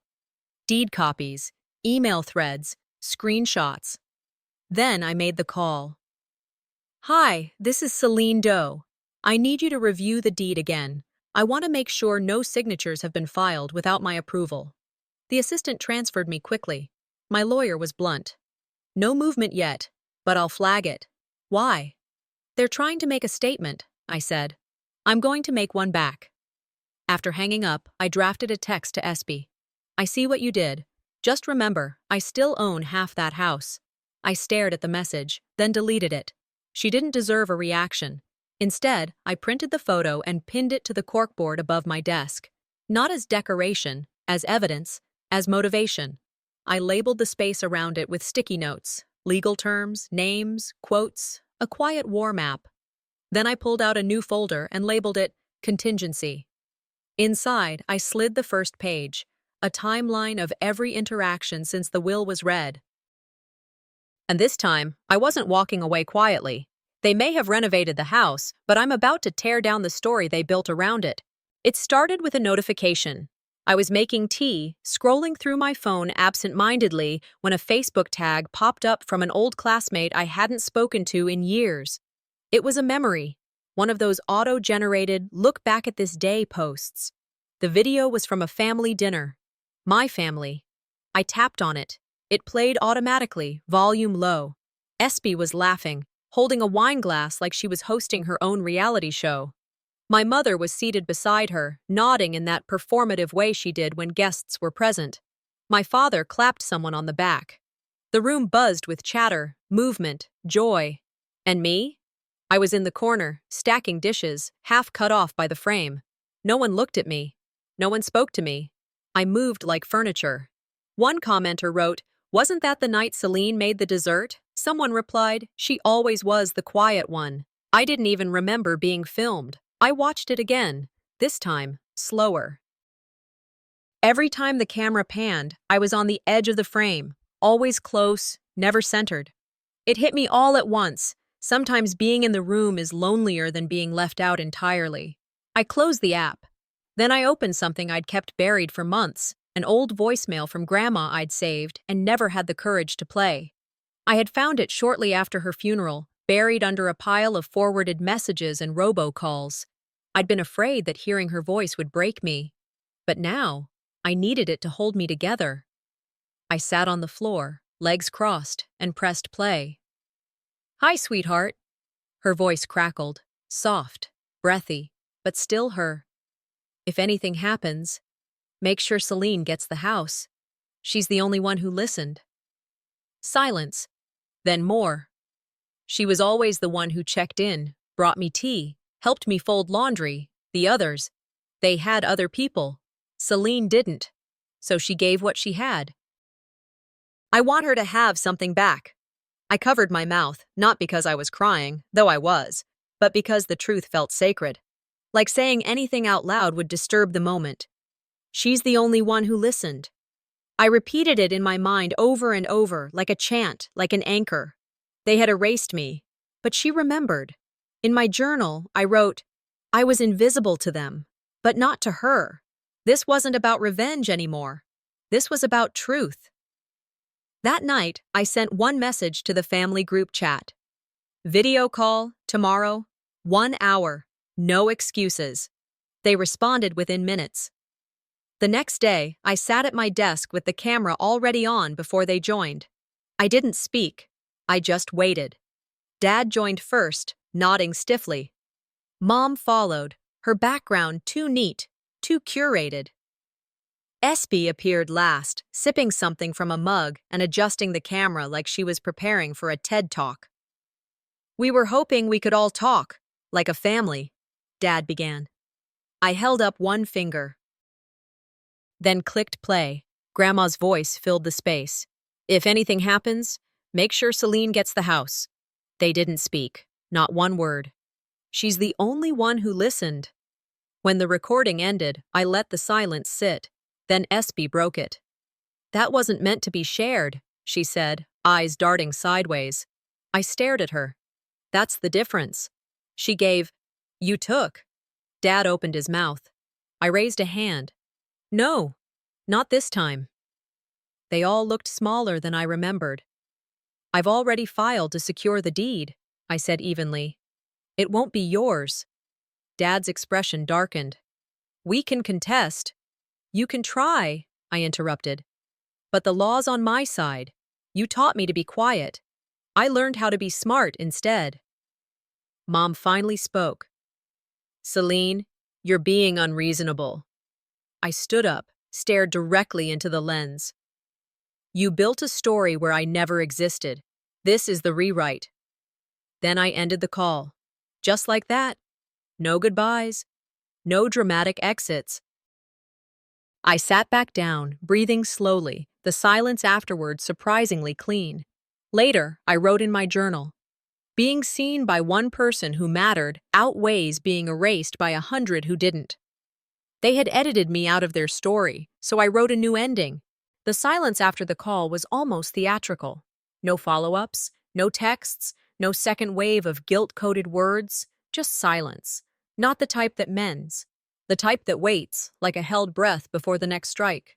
Deed copies, email threads, screenshots. Then I made the call. Hi, this is Selene Doe. I need you to review the deed again. I want to make sure no signatures have been filed without my approval. The assistant transferred me quickly. My lawyer was blunt. No movement yet, but I'll flag it. Why? They're trying to make a statement, I said. I'm going to make one back. After hanging up, I drafted a text to Espy. I see what you did. Just remember, I still own half that house. I stared at the message, then deleted it. She didn't deserve a reaction. Instead, I printed the photo and pinned it to the corkboard above my desk. Not as decoration, as evidence, as motivation. I labeled the space around it with sticky notes, legal terms, names, quotes, a quiet war map. Then I pulled out a new folder and labeled it Contingency. Inside, I slid the first page, a timeline of every interaction since the will was read. And this time, I wasn't walking away quietly. They may have renovated the house, but I'm about to tear down the story they built around it. It started with a notification. I was making tea, scrolling through my phone absent-mindedly when a Facebook tag popped up from an old classmate I hadn't spoken to in years. It was a memory, one of those auto-generated look back at this day posts. The video was from a family dinner. My family. I tapped on it. It played automatically, volume low. Espy was laughing, holding a wine glass like she was hosting her own reality show. My mother was seated beside her, nodding in that performative way she did when guests were present. My father clapped someone on the back. The room buzzed with chatter, movement, joy. And me? I was in the corner, stacking dishes, half cut off by the frame. No one looked at me. No one spoke to me. I moved like furniture. One commenter wrote, "Wasn't that the night Selene made the dessert?" Someone replied, "She always was the quiet one." I didn't even remember being filmed. I watched it again, this time, slower. Every time the camera panned, I was on the edge of the frame, always close, never centered. It hit me all at once. Sometimes being in the room is lonelier than being left out entirely. I closed the app. Then I opened something I'd kept buried for months, an old voicemail from Grandma I'd saved and never had the courage to play. I had found it shortly after her funeral, buried under a pile of forwarded messages and robocalls. I'd been afraid that hearing her voice would break me. But now, I needed it to hold me together. I sat on the floor, legs crossed, and pressed play. "Hi, sweetheart." Her voice crackled, soft, breathy, but still her. "If anything happens, make sure Selene gets the house. She's the only one who listened. Silence. Then more. She was always the one who checked in, brought me tea, helped me fold laundry. The others, they had other people. Selene didn't. So she gave what she had. I want her to have something back. I covered my mouth, not because I was crying, though I was, but because the truth felt sacred. Like saying anything out loud would disturb the moment. She's the only one who listened. I repeated it in my mind over and over, like a chant, like an anchor. They had erased me, but she remembered. In my journal, I wrote, I was invisible to them, but not to her. This wasn't about revenge anymore. This was about truth. That night, I sent one message to the family group chat. Video call, tomorrow, 1 hour, no excuses. They responded within minutes. The next day, I sat at my desk with the camera already on before they joined. I didn't speak. I just waited. Dad joined first, nodding stiffly. Mom followed, her background too neat, too curated. Espy appeared last, sipping something from a mug and adjusting the camera like she was preparing for a TED Talk. We were hoping we could all talk, like a family, Dad began. I held up one finger. Then clicked play. Grandma's voice filled the space. If anything happens, make sure Selene gets the house. They didn't speak, not one word. She's the only one who listened. When the recording ended, I let the silence sit. Then Espy broke it. That wasn't meant to be shared, she said, eyes darting sideways. I stared at her. That's the difference. She gave, You took. Dad opened his mouth. I raised a hand. No, not this time. They all looked smaller than I remembered. I've already filed to secure the deed, I said evenly. It won't be yours. Dad's expression darkened. We can contest. You can try, I interrupted. But the law's on my side. You taught me to be quiet. I learned how to be smart instead. Mom finally spoke. Selene, you're being unreasonable. I stood up, stared directly into the lens. You built a story where I never existed. This is the rewrite. Then I ended the call. Just like that. No goodbyes. No dramatic exits. I sat back down, breathing slowly, the silence afterward surprisingly clean. Later, I wrote in my journal, being seen by one person who mattered outweighs being erased by 100 who didn't. They had edited me out of their story, so I wrote a new ending. The silence after the call was almost theatrical. No follow-ups, no texts, no second wave of guilt-coated words, just silence. Not the type that mends. The type that waits, like a held breath before the next strike.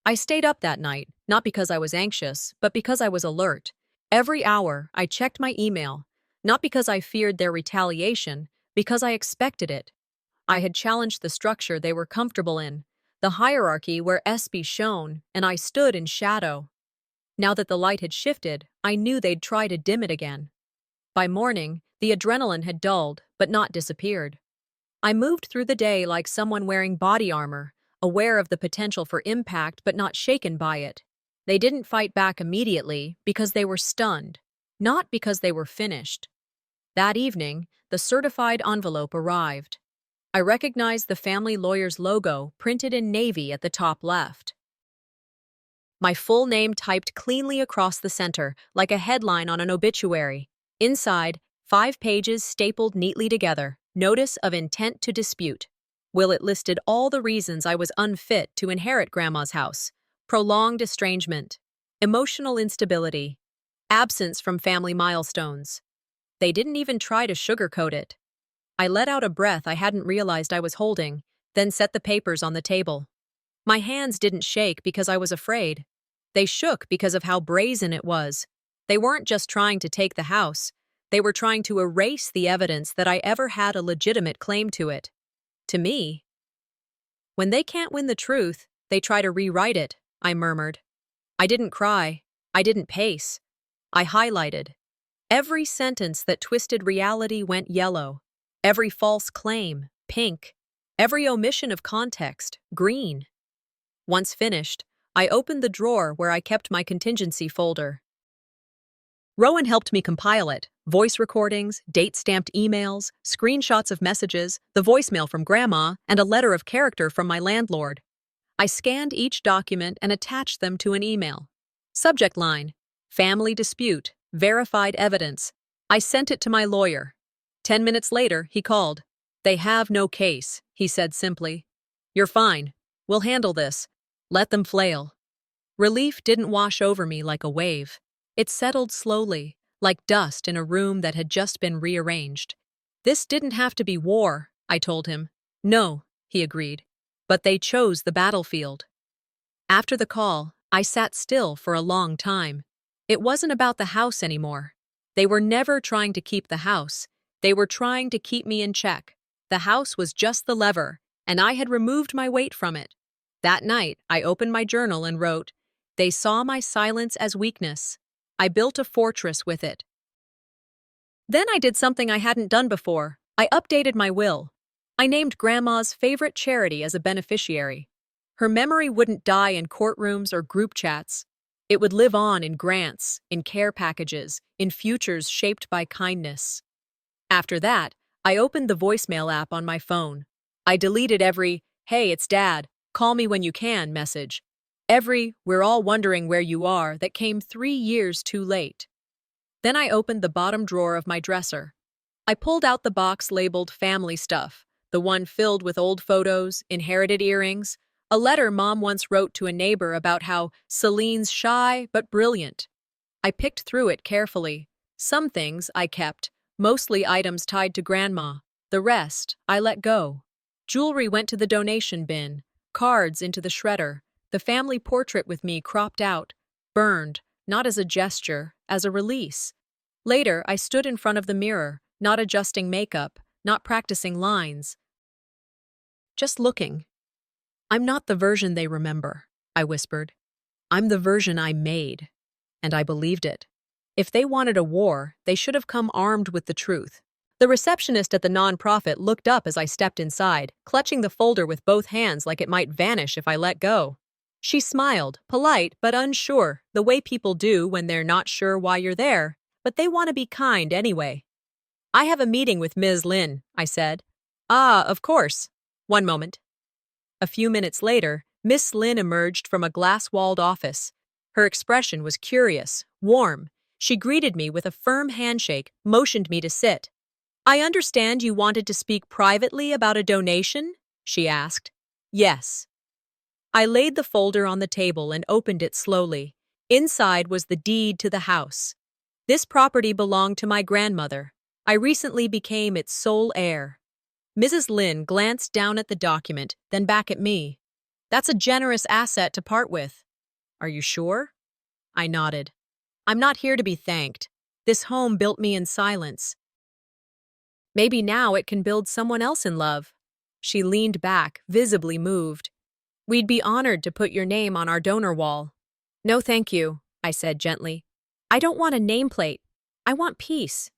I stayed up that night, not because I was anxious, but because I was alert. Every hour, I checked my email, not because I feared their retaliation, because I expected it. I had challenged the structure they were comfortable in, the hierarchy where Espy shone, and I stood in shadow. Now that the light had shifted, I knew they'd try to dim it again. By morning, the adrenaline had dulled, but not disappeared. I moved through the day like someone wearing body armor, aware of the potential for impact but not shaken by it. They didn't fight back immediately because they were stunned, not because they were finished. That evening, the certified envelope arrived. I recognized the family lawyer's logo printed in navy at the top left. My full name typed cleanly across the center, like a headline on an obituary. Inside, 5 pages stapled neatly together. Notice of intent to dispute. Will it listed all the reasons I was unfit to inherit Grandma's house. Prolonged estrangement. Emotional instability. Absence from family milestones. They didn't even try to sugarcoat it. I let out a breath I hadn't realized I was holding, then set the papers on the table. My hands didn't shake because I was afraid. They shook because of how brazen it was. They weren't just trying to take the house. They were trying to erase the evidence that I ever had a legitimate claim to it. To me. When they can't win the truth, they try to rewrite it, I murmured. I didn't cry. I didn't pace. I highlighted. Every sentence that twisted reality went yellow. Every false claim, pink. Every omission of context, green. Once finished, I opened the drawer where I kept my contingency folder. Rowan helped me compile it. Voice recordings, date-stamped emails, screenshots of messages, the voicemail from Grandma, and a letter of character from my landlord. I scanned each document and attached them to an email. Subject line: family dispute, verified evidence. I sent it to my lawyer. 10 minutes later, he called. "They have no case," he said simply. "You're fine. We'll handle this. Let them flail." Relief didn't wash over me like a wave. It settled slowly, like dust in a room that had just been rearranged. "This didn't have to be war," I told him. "No," he agreed. "But they chose the battlefield." After the call, I sat still for a long time. It wasn't about the house anymore. They were never trying to keep the house. They were trying to keep me in check. The house was just the lever, and I had removed my weight from it. That night, I opened my journal and wrote, "They saw my silence as weakness. I built a fortress with it." Then I did something I hadn't done before. I updated my will. I named Grandma's favorite charity as a beneficiary. Her memory wouldn't die in courtrooms or group chats. It would live on in grants, in care packages, in futures shaped by kindness. After that, I opened the voicemail app on my phone. I deleted every, "Hey, it's Dad, call me when you can" message. Every, "We're all wondering where you are" that came 3 years too late. Then I opened the bottom drawer of my dresser. I pulled out the box labeled family stuff, the one filled with old photos, inherited earrings, a letter Mom once wrote to a neighbor about how Selene's shy but brilliant. I picked through it carefully. Some things I kept, mostly items tied to Grandma. The rest I let go. Jewelry went to the donation bin, cards into the shredder, the family portrait with me cropped out, burned, not as a gesture, as a release. Later, I stood in front of the mirror, not adjusting makeup, not practicing lines. Just looking. "I'm not the version they remember," I whispered. "I'm the version I made." And I believed it. If they wanted a war, they should have come armed with the truth. The receptionist at the nonprofit looked up as I stepped inside, clutching the folder with both hands like it might vanish if I let go. She smiled, polite but unsure, the way people do when they're not sure why you're there, but they want to be kind anyway. "I have a meeting with Ms. Lin," I said. "Ah, of course. One moment." A few minutes later, Miss Lin emerged from a glass-walled office. Her expression was curious, warm. She greeted me with a firm handshake, motioned me to sit. "I understand you wanted to speak privately about a donation?" she asked. "Yes." I laid the folder on the table and opened it slowly. Inside was the deed to the house. This property belonged to my grandmother. I recently became its sole heir. Mrs. Lin glanced down at the document, then back at me. "That's a generous asset to part with." "Are you sure?" I nodded. "I'm not here to be thanked. This home built me in silence. Maybe now it can build someone else in love." She leaned back, visibly moved. "We'd be honored to put your name on our donor wall." "No, thank you," I said gently. "I don't want a nameplate. I want peace."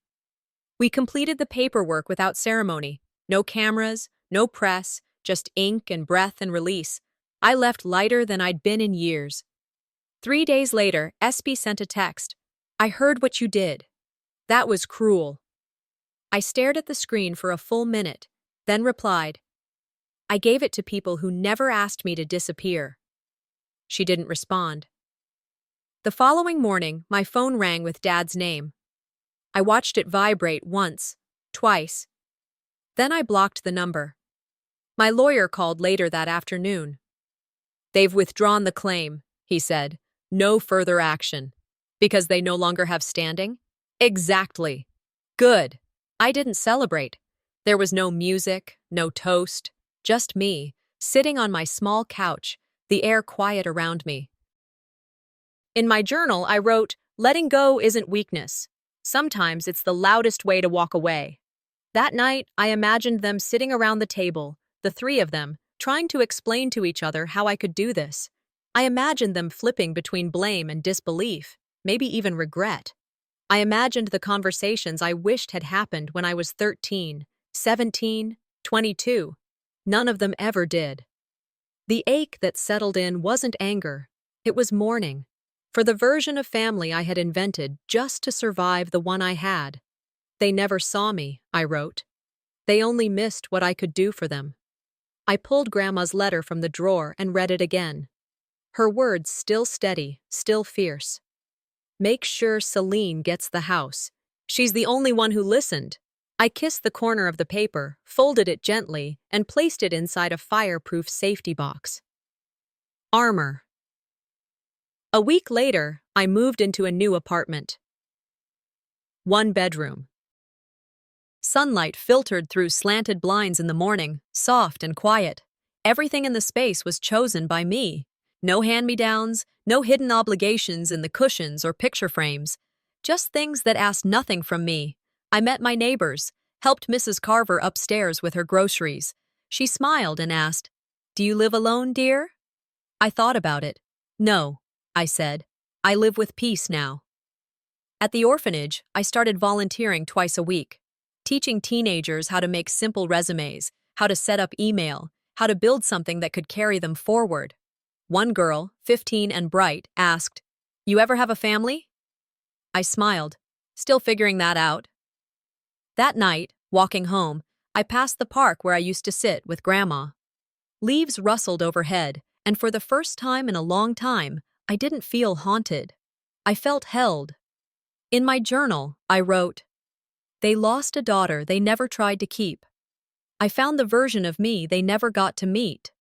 We completed the paperwork without ceremony. No cameras, no press, just ink and breath and release. I left lighter than I'd been in years. 3 days later, SB sent a text. "I heard what you did. That was cruel." I stared at the screen for a full minute, then replied, "I gave it to people who never asked me to disappear." She didn't respond. The following morning, my phone rang with Dad's name. I watched it vibrate once, twice. Then I blocked the number. My lawyer called later that afternoon. "They've withdrawn the claim," he said. "No further action." "Because they no longer have standing?" "Exactly." "Good." I didn't celebrate. There was no music, no toast, just me, sitting on my small couch, the air quiet around me. In my journal, I wrote, "Letting go isn't weakness. Sometimes it's the loudest way to walk away." That night, I imagined them sitting around the table, the 3 of them, trying to explain to each other how I could do this. I imagined them flipping between blame and disbelief, maybe even regret. I imagined the conversations I wished had happened when I was 13, 17, 22. None of them ever did. The ache that settled in wasn't anger. It was mourning. For the version of family I had invented just to survive the one I had. They never saw me, I wrote. They only missed what I could do for them. I pulled Grandma's letter from the drawer and read it again. Her words still steady, still fierce. Make sure Selene gets the house. She's the only one who listened. I kissed the corner of the paper, folded it gently, and placed it inside a fireproof safety box. Armor. A week later, I moved into a new apartment. 1 bedroom. Sunlight filtered through slanted blinds in the morning, soft and quiet. Everything in the space was chosen by me. No hand-me-downs, no hidden obligations in the cushions or picture frames. Just things that asked nothing from me. I met my neighbors, helped Mrs. Carver upstairs with her groceries. She smiled and asked, "Do you live alone, dear?" I thought about it. "No," I said. "I live with peace now." At the orphanage, I started volunteering twice a week, teaching teenagers how to make simple resumes, how to set up email, how to build something that could carry them forward. One girl, 15 and bright, asked, "You ever have a family?" I smiled, still figuring that out. That night, walking home, I passed the park where I used to sit with Grandma. Leaves rustled overhead, and for the first time in a long time, I didn't feel haunted. I felt held. In my journal, I wrote, "They lost a daughter they never tried to keep. I found the version of me they never got to meet."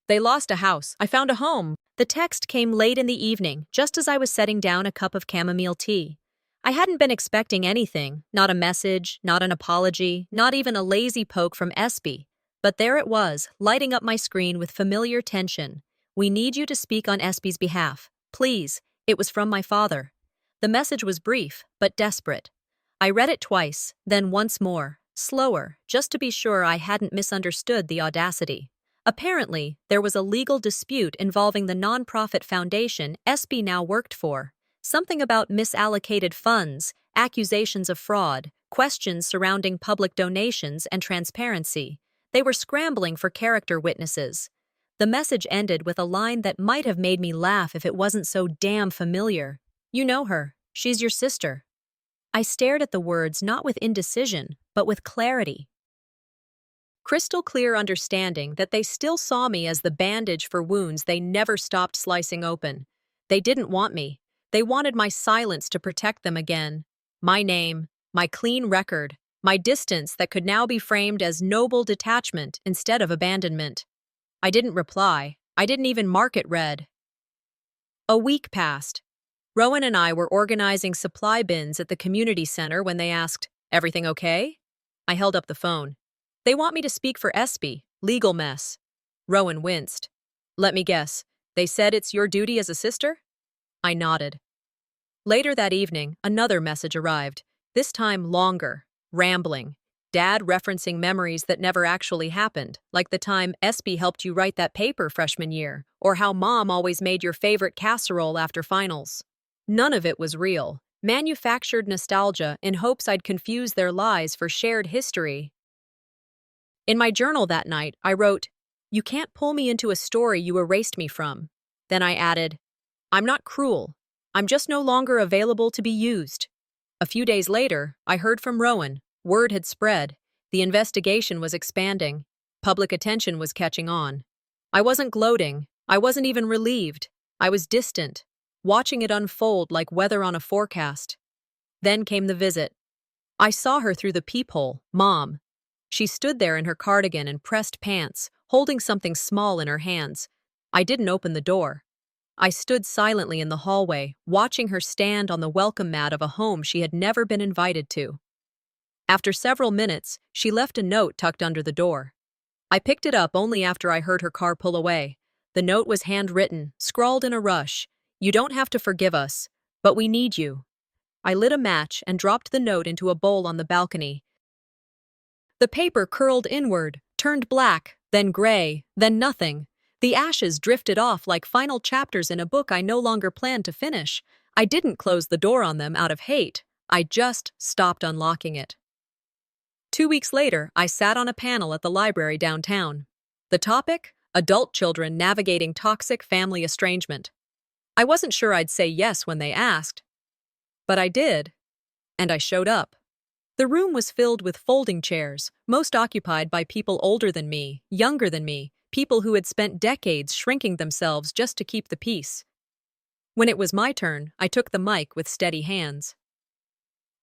They lost a house. I found a home. The text came late in the evening, just as I was setting down a cup of chamomile tea. I hadn't been expecting anything, not a message, not an apology, not even a lazy poke from Espy. But there it was, lighting up my screen with familiar tension. "We need you to speak on Espy's behalf. Please." It was from my father. The message was brief, but desperate. I read it twice, then once more, slower, just to be sure I hadn't misunderstood the audacity. Apparently, there was a legal dispute involving the nonprofit foundation Espy now worked for. Something about misallocated funds, accusations of fraud, questions surrounding public donations and transparency. They were scrambling for character witnesses. The message ended with a line that might have made me laugh if it wasn't so damn familiar. "You know her. She's your sister." I stared at the words not with indecision, but with clarity. Crystal clear understanding that they still saw me as the bandage for wounds they never stopped slicing open. They didn't want me. They wanted my silence to protect them again. My name, my clean record, my distance that could now be framed as noble detachment instead of abandonment. I didn't reply. I didn't even mark it read. A week passed. Rowan and I were organizing supply bins at the community center when they asked, "Everything okay?" I held up the phone. "They want me to speak for Espy, legal mess." Rowan winced. "Let me guess. They said it's your duty as a sister?" I nodded. Later that evening, another message arrived, this time longer, rambling. Dad referencing memories that never actually happened, like the time Espy helped you write that paper freshman year, or how Mom always made your favorite casserole after finals. None of it was real. Manufactured nostalgia in hopes I'd confuse their lies for shared history. In my journal that night, I wrote, "You can't pull me into a story you erased me from." Then I added, "I'm not cruel. I'm just no longer available to be used." A few days later, I heard from Rowan. Word had spread. The investigation was expanding. Public attention was catching on. I wasn't gloating. I wasn't even relieved. I was distant, watching it unfold like weather on a forecast. Then came the visit. I saw her through the peephole, Mom. She stood there in her cardigan and pressed pants, holding something small in her hands. I didn't open the door. I stood silently in the hallway, watching her stand on the welcome mat of a home she had never been invited to. After several minutes, she left a note tucked under the door. I picked it up only after I heard her car pull away. The note was handwritten, scrawled in a rush. "You don't have to forgive us, but we need you." I lit a match and dropped the note into a bowl on the balcony. The paper curled inward, turned black, then gray, then nothing. The ashes drifted off like final chapters in a book I no longer planned to finish. I didn't close the door on them out of hate. I just stopped unlocking it. 2 weeks later, I sat on a panel at the library downtown. The topic? adult children navigating toxic family estrangement. I wasn't sure I'd say yes when they asked, but I did, and I showed up. The room was filled with folding chairs, most occupied by people older than me, younger than me, people who had spent decades shrinking themselves just to keep the peace. When it was my turn, I took the mic with steady hands.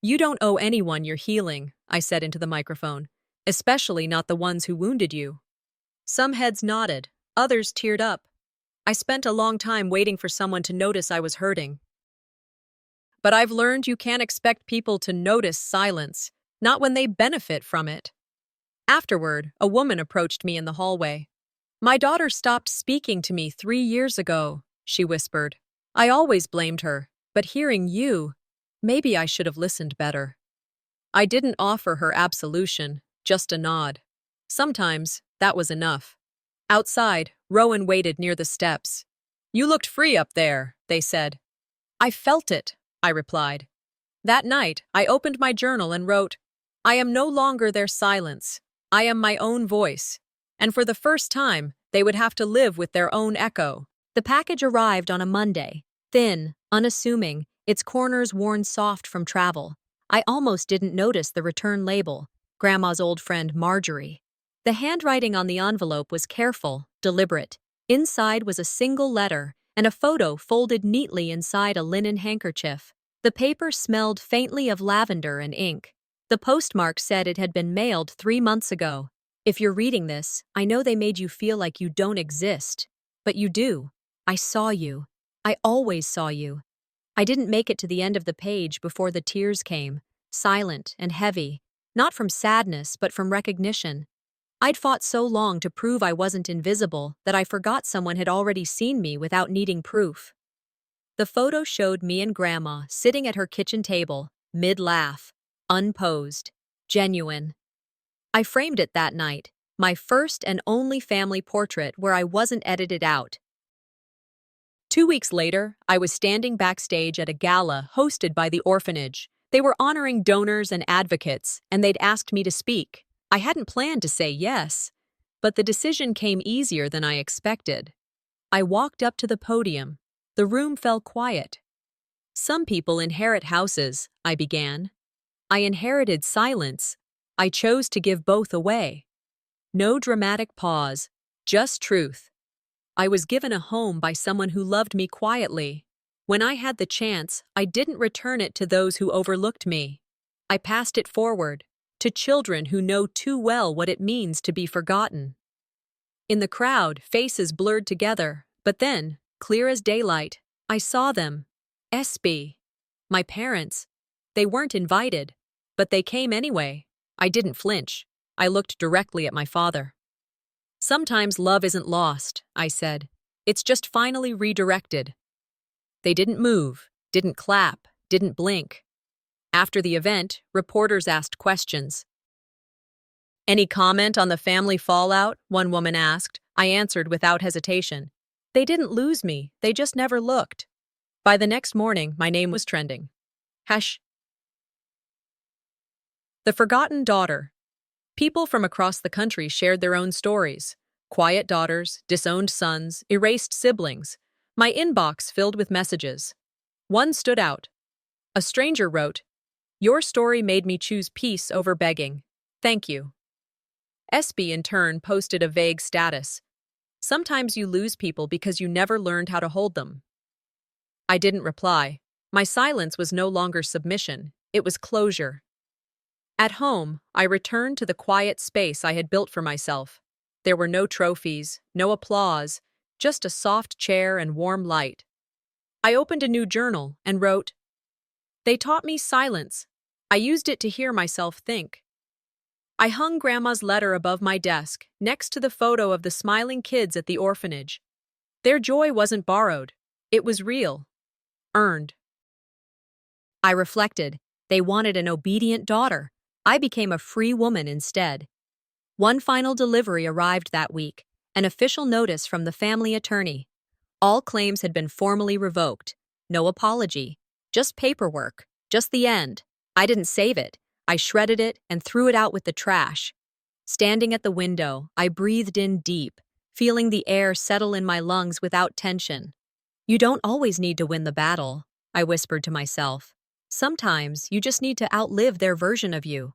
"You don't owe anyone your healing," I said into the microphone, "especially not the ones who wounded you." Some heads nodded, others teared up. I spent a long time waiting for someone to notice I was hurting. But I've learned you can't expect people to notice silence, not when they benefit from it. Afterward, a woman approached me in the hallway. "My daughter stopped speaking to me 3 years ago," she whispered. "I always blamed her, but hearing you, maybe I should have listened better." I didn't offer her absolution, just a nod. Sometimes, that was enough. Outside, Rowan waited near the steps. "You looked free up there," they said. "I felt it," I replied. That night, I opened my journal and wrote, "I am no longer their silence. I am my own voice." And for the first time, they would have to live with their own echo. The package arrived on a Monday, thin, unassuming, its corners worn soft from travel. I almost didn't notice the return label, Grandma's old friend Marjorie. The handwriting on the envelope was careful, deliberate. Inside was a single letter and a photo folded neatly inside a linen handkerchief. The paper smelled faintly of lavender and ink. The postmark said it had been mailed 3 months ago. If you're reading this, I know they made you feel like you don't exist. But you do. I saw you. I always saw you. I didn't make it to the end of the page before the tears came, silent and heavy, not from sadness but from recognition. I'd fought so long to prove I wasn't invisible that I forgot someone had already seen me without needing proof. The photo showed me and Grandma sitting at her kitchen table, mid-laugh, unposed, genuine. I framed it that night, my first and only family portrait where I wasn't edited out. 2 weeks later, I was standing backstage at a gala hosted by the orphanage. They were honoring donors and advocates, and they'd asked me to speak. I hadn't planned to say yes, but the decision came easier than I expected. I walked up to the podium. The room fell quiet. "Some people inherit houses," I began. "I inherited silence. I chose to give both away." No dramatic pause, just truth. I was given a home by someone who loved me quietly. When I had the chance, I didn't return it to those who overlooked me. I passed it forward, to children who know too well what it means to be forgotten. In the crowd, faces blurred together, but then, clear as daylight, I saw them. SB. My parents. They weren't invited, but they came anyway. I didn't flinch. I looked directly at my father. "Sometimes love isn't lost," I said. "It's just finally redirected." They didn't move, didn't clap, didn't blink. After the event, reporters asked questions. "Any comment on the family fallout?" one woman asked. I answered without hesitation. "They didn't lose me, they just never looked." By the next morning, my name was trending. Hash. The Forgotten Daughter. People from across the country shared their own stories. Quiet daughters, disowned sons, erased siblings. My inbox filled with messages. One stood out. A stranger wrote, "Your story made me choose peace over begging. Thank you." SB in turn posted a vague status. "Sometimes you lose people because you never learned how to hold them." I didn't reply. My silence was no longer submission, it was closure. At home, I returned to the quiet space I had built for myself. There were no trophies, no applause, just a soft chair and warm light. I opened a new journal and wrote, "They taught me silence. I used it to hear myself think." I hung Grandma's letter above my desk, next to the photo of the smiling kids at the orphanage. Their joy wasn't borrowed. It was real. Earned. I reflected. They wanted an obedient daughter. I became a free woman instead. One final delivery arrived that week, an official notice from the family attorney. All claims had been formally revoked. No apology. Just paperwork. Just the end. I didn't save it. I shredded it and threw it out with the trash. Standing at the window, I breathed in deep, feeling the air settle in my lungs without tension. You don't always need to win the battle, I whispered to myself. Sometimes you just need to outlive their version of you.